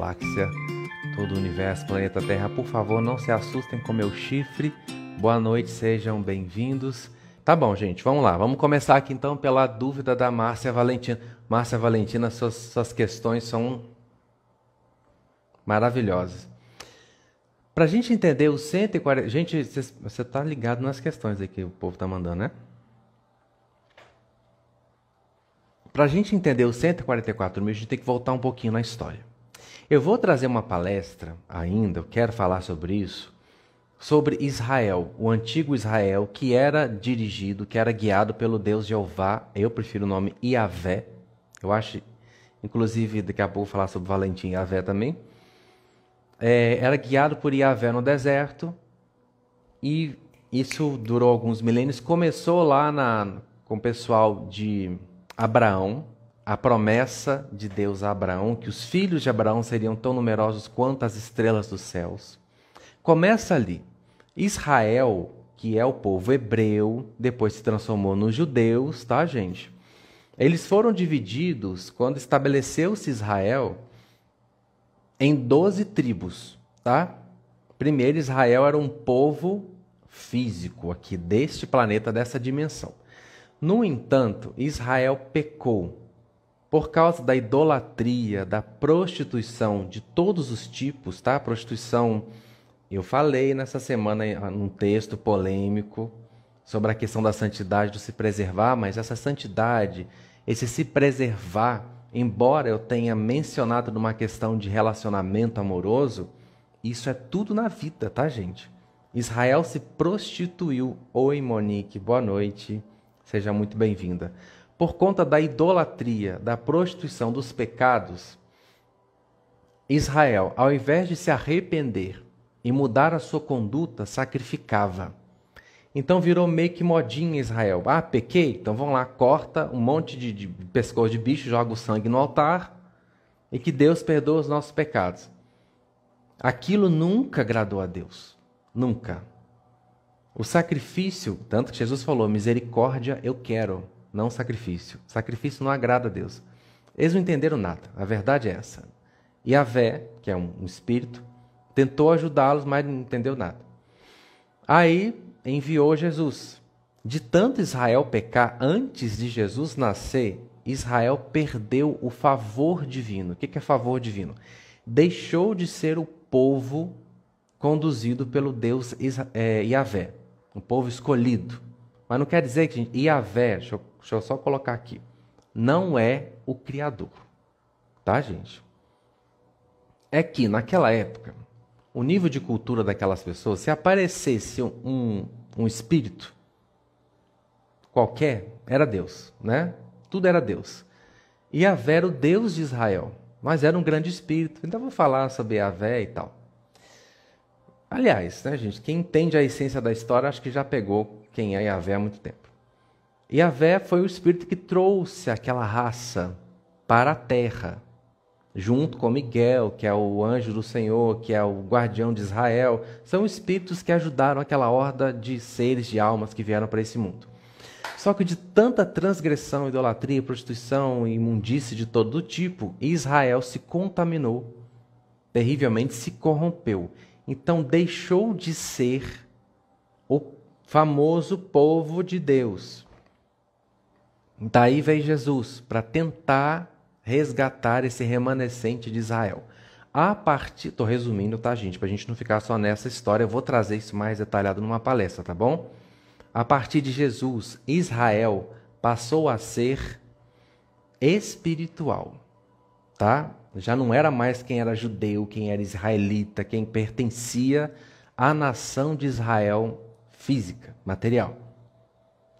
galáxia, todo o universo, planeta Terra, por favor, não se assustem com meu chifre. Boa noite, sejam bem-vindos. Tá bom, gente, vamos lá. Vamos começar aqui então pela dúvida da Márcia Valentina. Márcia Valentina, suas questões são maravilhosas. Para a gente entender os 140... Gente, você tá ligado nas questões aí que o povo tá mandando, né? Para a gente entender os 144 mil, a gente tem que voltar um pouquinho na história. Eu vou trazer uma palestra ainda, eu quero falar sobre isso, sobre Israel, o antigo Israel, que era dirigido, que era guiado pelo Deus Jeová. Eu prefiro o nome Iavé. Eu acho, inclusive, daqui a pouco vou falar sobre Valentim e Iavé também. Era guiado por Iavé no deserto, e isso durou alguns milênios. Começou lá com o pessoal de Abraão, a promessa de Deus a Abraão, que os filhos de Abraão seriam tão numerosos quanto as estrelas dos céus. Começa ali. Israel, que é o povo hebreu, depois se transformou nos judeus, tá, gente? Eles foram divididos, quando estabeleceu-se Israel, em 12 tribos, tá? Primeiro, Israel era um povo físico aqui deste planeta, dessa dimensão. No entanto, Israel pecou por causa da idolatria, da prostituição de todos os tipos, tá? Prostituição, eu falei nessa semana num texto polêmico sobre a questão da santidade, de se preservar, mas essa santidade, esse se preservar, embora eu tenha mencionado numa questão de relacionamento amoroso, isso é tudo na vida, tá, gente? Israel se prostituiu. Oi, Monique, boa noite. Seja muito bem-vinda. Por conta da idolatria, da prostituição, dos pecados, Israel, ao invés de se arrepender e mudar a sua conduta, sacrificava. Então virou meio que modinha em Israel. Ah, pequei? Então vamos lá, corta um monte de pescoço de bicho, joga o sangue no altar e que Deus perdoa os nossos pecados. Aquilo nunca agradou a Deus. Nunca. O sacrifício, tanto que Jesus falou, misericórdia eu quero, não sacrifício. Sacrifício não agrada a Deus. Eles não entenderam nada, a verdade é essa. Iavé, que é um espírito, tentou ajudá-los, mas não entendeu nada. Aí enviou Jesus. De tanto Israel pecar antes de Jesus nascer, Israel perdeu o favor divino. O que é favor divino? Deixou de ser o povo conduzido pelo Deus Iavé, um povo escolhido. Mas não quer dizer que Iavé, deixa eu só colocar aqui, não é o Criador, tá, gente? É que naquela época, o nível de cultura daquelas pessoas, se aparecesse um espírito qualquer, era Deus, né? Tudo era Deus. Iavé era o Deus de Israel, mas era um grande espírito. Então eu vou falar sobre Iavé e tal. Aliás, né, gente, quem entende a essência da história, acho que já pegou quem é Iavé há muito tempo. Iavé foi o espírito que trouxe aquela raça para a terra, junto com Miguel, que é o anjo do Senhor, que é o guardião de Israel. São espíritos que ajudaram aquela horda de seres, de almas que vieram para esse mundo. Só que de tanta transgressão, idolatria, prostituição, imundície de todo tipo, Israel se contaminou, terrivelmente se corrompeu. Então deixou de ser o famoso povo de Deus. Daí veio Jesus para tentar resgatar esse remanescente de Israel. Estou resumindo, tá, gente? Para a gente não ficar só nessa história, eu vou trazer isso mais detalhado numa palestra, tá bom? A partir de Jesus, Israel passou a ser espiritual, tá? Já não era mais quem era judeu, quem era israelita, quem pertencia à nação de Israel física, material.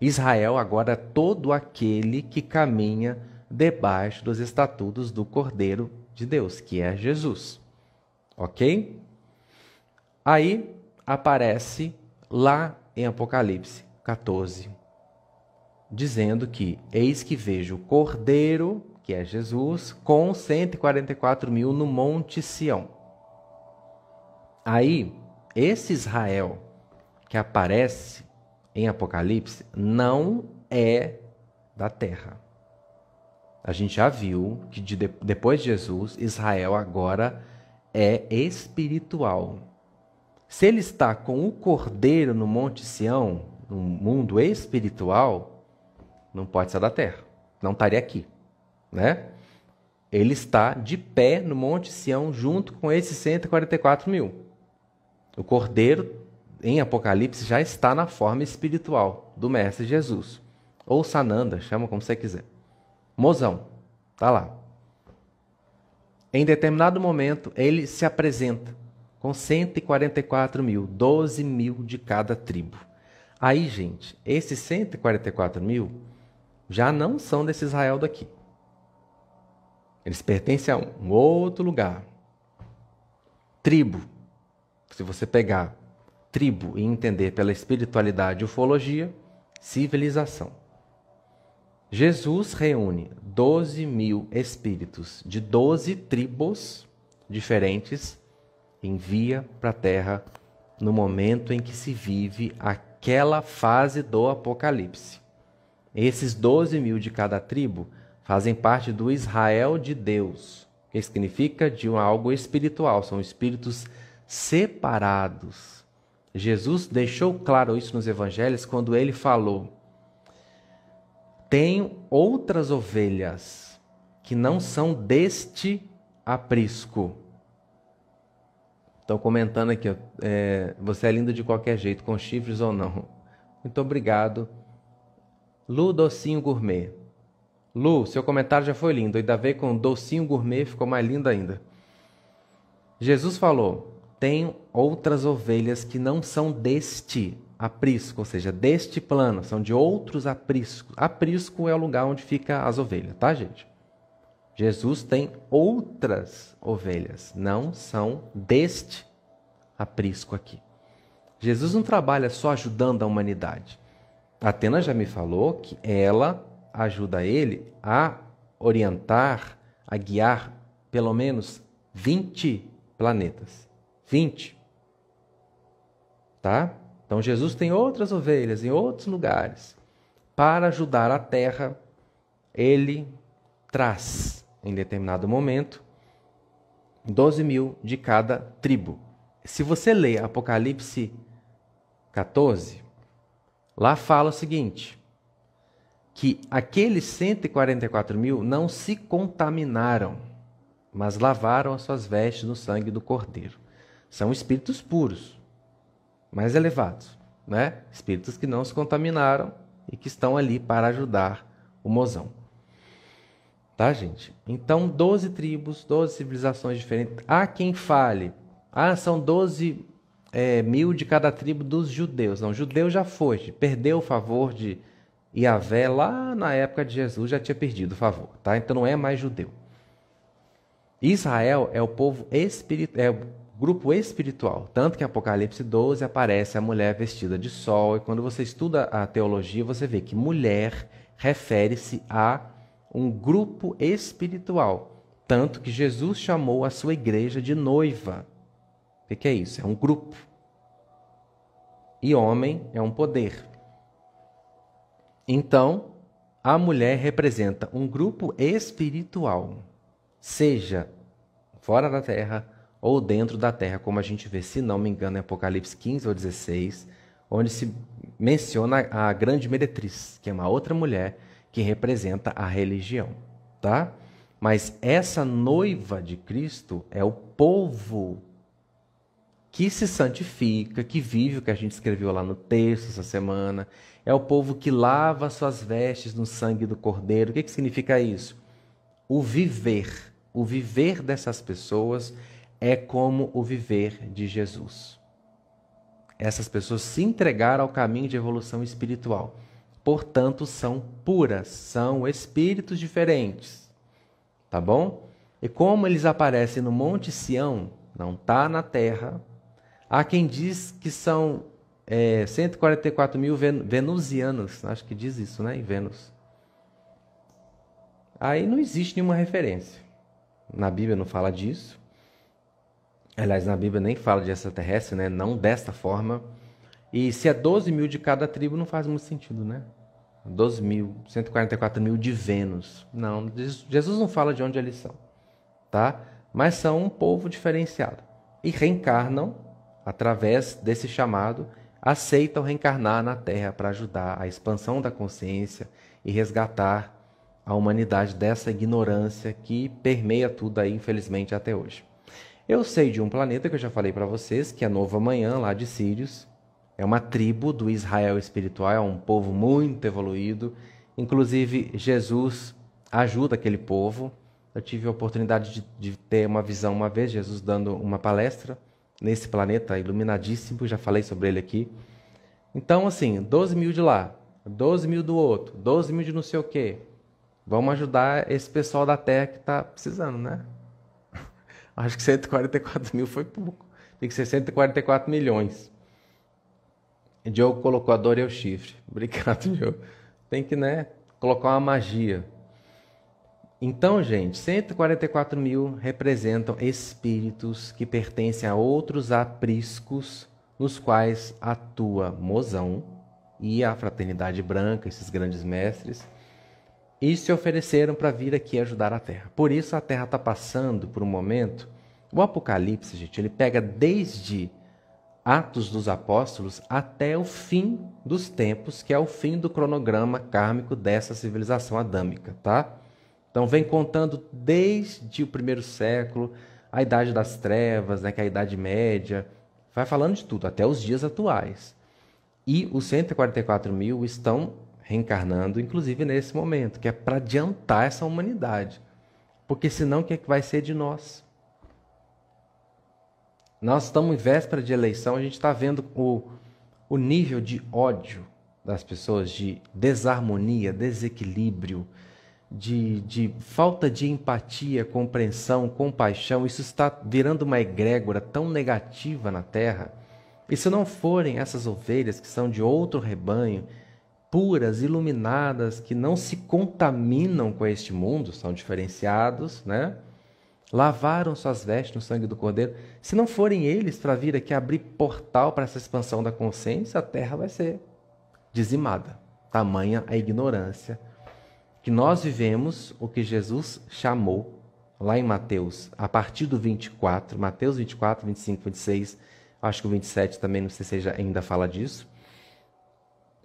Israel agora é todo aquele que caminha debaixo dos estatutos do Cordeiro de Deus, que é Jesus. Ok? Aí aparece lá em Apocalipse 14, dizendo que eis que vejo o Cordeiro, que é Jesus, com 144 mil no Monte Sião. Aí, esse Israel que aparece em Apocalipse não é da terra. A gente já viu que depois de Jesus, Israel agora é espiritual. Se ele está com o Cordeiro no Monte Sião, no mundo espiritual, não pode sair da terra. Não estaria aqui, né? Ele está de pé no Monte Sião junto com esses 144 mil. O Cordeiro, em Apocalipse, já está na forma espiritual do Mestre Jesus. Ou Sananda, chama como você quiser. Mozão, tá lá. Em determinado momento, ele se apresenta com 144 mil, 12 mil de cada tribo. Aí, gente, esses 144 mil já não são desse Israel daqui. Eles pertencem a um outro lugar. Tribo. Se você pegar tribo e entender pela espiritualidade e ufologia, civilização. Jesus reúne 12 mil espíritos de 12 tribos diferentes, envia para a Terra no momento em que se vive aquela fase do Apocalipse. Esses 12 mil de cada tribo fazem parte do Israel de Deus, que significa de algo espiritual, são espíritos separados. Jesus deixou claro isso nos evangelhos quando ele falou: tenho outras ovelhas que não são deste aprisco. Estão comentando aqui, você é lindo de qualquer jeito, com chifres ou não. Muito obrigado. Lu Docinho Gourmet. Lu, seu comentário já foi lindo, ainda veio com Docinho Gourmet, ficou mais lindo ainda. Jesus falou: tenho outras ovelhas que não são deste aprisco, ou seja, deste plano, são de outros apriscos. Aprisco é o lugar onde ficam as ovelhas, tá, gente? Jesus tem outras ovelhas, não são deste aprisco aqui. Jesus não trabalha só ajudando a humanidade. A Atena já me falou que ela ajuda ele a orientar, a guiar pelo menos 20 planetas. 20. Tá? Então Jesus tem outras ovelhas em outros lugares. Para ajudar a Terra, ele traz, em determinado momento, 12 mil de cada tribo. Se você ler Apocalipse 14, lá fala o seguinte, que aqueles 144 mil não se contaminaram, mas lavaram as suas vestes no sangue do Cordeiro. São espíritos puros, mais elevados, né? Espíritos que não se contaminaram e que estão ali para ajudar o mozão. Tá, gente? Então, 12 tribos, 12 civilizações diferentes. Há quem fale, são 12 mil de cada tribo dos judeus. Não, judeu já foi, perdeu o favor de Yahvé lá na época de Jesus, já tinha perdido o favor, tá? Então não é mais judeu. Israel é o povo espiritual, é o grupo espiritual, tanto que em Apocalipse 12 aparece a mulher vestida de sol, e quando você estuda a teologia, você vê que mulher refere-se a um grupo espiritual, tanto que Jesus chamou a sua igreja de noiva. O que é isso? É um grupo. E homem é um poder. Então, a mulher representa um grupo espiritual, seja fora da terra ou dentro da terra, como a gente vê, se não me engano, em Apocalipse 15 ou 16, onde se menciona a grande meretriz, que é uma outra mulher que representa a religião, tá? Mas essa noiva de Cristo é o povo que se santifica, que vive o que a gente escreveu lá no texto essa semana. É o povo que lava suas vestes no sangue do Cordeiro. O que significa isso? O viver dessas pessoas é como o viver de Jesus. Essas pessoas se entregaram ao caminho de evolução espiritual. Portanto, são puras, são espíritos diferentes. Tá bom? E como eles aparecem no Monte Sião, não está na terra. Há quem diz que são 144 mil venusianos. Acho que diz isso, né? Em Vênus. Aí não existe nenhuma referência. Na Bíblia não fala disso. Aliás, na Bíblia nem fala de extraterrestre, né? Não desta forma. E se é 12 mil de cada tribo, não faz muito sentido, né? 12 mil, 144 mil de Vênus. Não, Jesus não fala de onde eles são, tá? mas são um povo diferenciado. E reencarnam através desse chamado, aceitam reencarnar na Terra para ajudar a expansão da consciência e resgatar a humanidade dessa ignorância que permeia tudo aí, infelizmente, até hoje. Eu sei de um planeta que eu já falei para vocês, que é Novo Amanhã, lá de Sírios. É uma tribo do Israel espiritual, é um povo muito evoluído. Inclusive, Jesus ajuda aquele povo. Eu tive a oportunidade de ter uma visão uma vez, Jesus dando uma palestra nesse planeta iluminadíssimo, já falei sobre ele aqui. Então, assim, 12 mil de lá, 12 mil do outro, 12 mil de não sei o quê. Vamos ajudar esse pessoal da Terra que está precisando, né? Acho que 144 mil foi pouco. Tem que ser 144 milhões. O Diogo colocou a dor e o chifre. Obrigado, Diogo. Tem que, né, colocar uma magia. Então, gente, 144 mil representam espíritos que pertencem a outros apriscos nos quais atua Mozão e a Fraternidade Branca, esses grandes mestres, e se ofereceram para vir aqui ajudar a Terra. Por isso a Terra está passando por um momento. O Apocalipse, gente, ele pega desde Atos dos Apóstolos até o fim dos tempos, que é o fim do cronograma kármico dessa civilização adâmica, tá? Então vem contando desde o primeiro século, a Idade das Trevas, né, que é a Idade Média, vai falando de tudo, até os dias atuais. E os 144 mil estão reencarnando, inclusive nesse momento, que é para adiantar essa humanidade. Porque senão o que é que vai ser de nós? Nós estamos em véspera de eleição, a gente está vendo o nível de ódio das pessoas, de desarmonia, desequilíbrio, de falta de empatia, compreensão, compaixão. Isso está virando uma egrégora tão negativa na Terra. E se não forem essas ovelhas que são de outro rebanho, puras, iluminadas, que não se contaminam com este mundo, são diferenciados, né? Lavaram suas vestes no sangue do Cordeiro. Se não forem eles para vir aqui abrir portal para essa expansão da consciência, a Terra vai ser dizimada. Tamanha a ignorância que nós vivemos, o que Jesus chamou lá em Mateus, a partir do 24, Mateus 24, 25, 26, acho que o 27 também, não sei se ele ainda fala disso.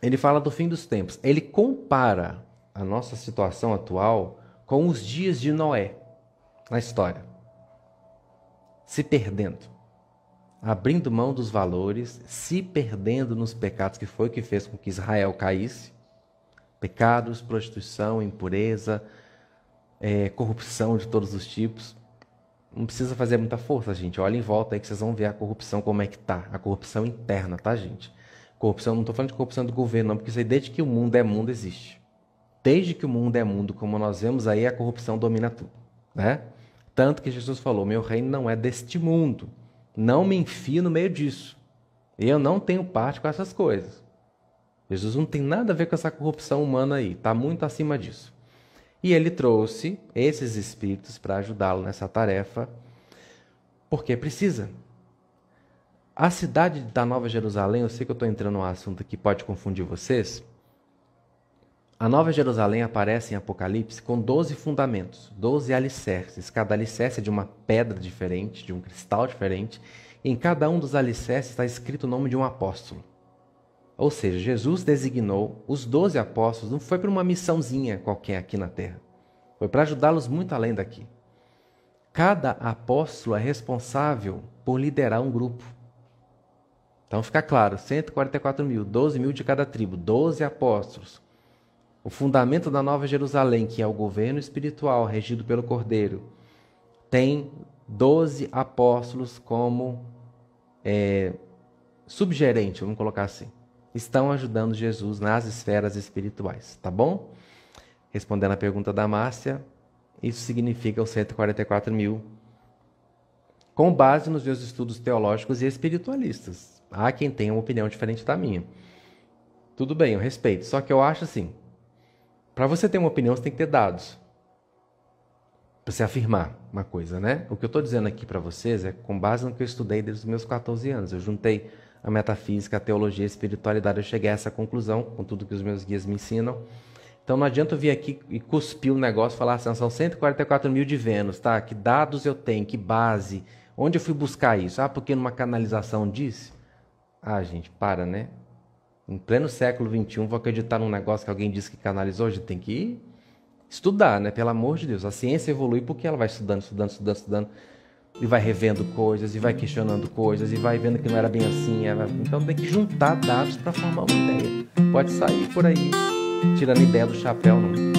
Ele fala do fim dos tempos. Ele compara a nossa situação atual com os dias de Noé na história. Se perdendo, abrindo mão dos valores, se perdendo nos pecados, que foi o que fez com que Israel caísse. Pecados, prostituição, impureza, corrupção de todos os tipos. Não precisa fazer muita força, gente. Olha em volta aí que vocês vão ver a corrupção como é que tá. A corrupção interna, tá, gente? Corrupção, não estou falando de corrupção do governo, não, porque isso aí desde que o mundo é mundo existe. Desde que o mundo é mundo, como nós vemos aí, a corrupção domina tudo, né? Tanto que Jesus falou, meu reino não é deste mundo. Não me enfio no meio disso. Eu não tenho parte com essas coisas. Jesus não tem nada a ver com essa corrupção humana aí, está muito acima disso. E ele trouxe esses espíritos para ajudá-lo nessa tarefa, porque precisa. A cidade da Nova Jerusalém, eu sei que eu estou entrando num assunto que pode confundir vocês. A Nova Jerusalém aparece em Apocalipse com 12 fundamentos, 12 alicerces. Cada alicerce é de uma pedra diferente, de um cristal diferente. E em cada um dos alicerces está escrito o nome de um apóstolo. Ou seja, Jesus designou os 12 apóstolos, não foi para uma missãozinha qualquer aqui na Terra. Foi para ajudá-los muito além daqui. Cada apóstolo é responsável por liderar um grupo. Então fica claro, 144 mil, 12 mil de cada tribo, 12 apóstolos. O fundamento da Nova Jerusalém, que é o governo espiritual regido pelo Cordeiro, tem 12 apóstolos como subgerente, vamos colocar assim. Estão ajudando Jesus nas esferas espirituais, tá bom? Respondendo à pergunta da Márcia, isso significa os 144 mil, com base nos meus estudos teológicos e espiritualistas. Há quem tenha uma opinião diferente da minha. Tudo bem, eu respeito, só que eu acho assim, para você ter uma opinião, você tem que ter dados. Para você afirmar uma coisa, né? O que eu estou dizendo aqui para vocês é com base no que eu estudei desde os meus 14 anos. Eu juntei a metafísica, a teologia, a espiritualidade, eu cheguei a essa conclusão, com tudo que os meus guias me ensinam, Então não adianta eu vir aqui e cuspir o negócio e falar assim, são 144 mil de Vênus, tá? Que dados eu tenho, que base, onde eu fui buscar isso? Ah, porque numa canalização disse? Ah, gente, para, né? Em pleno século XXI, vou acreditar num negócio que alguém disse que canalizou, a gente tem que estudar, né? Pelo amor de Deus. A ciência evolui porque ela vai estudando, e vai revendo coisas, e vai questionando coisas, e vai vendo que não era bem assim. Então tem que juntar dados para formar uma ideia. Pode sair por aí tirando ideia do chapéu, não.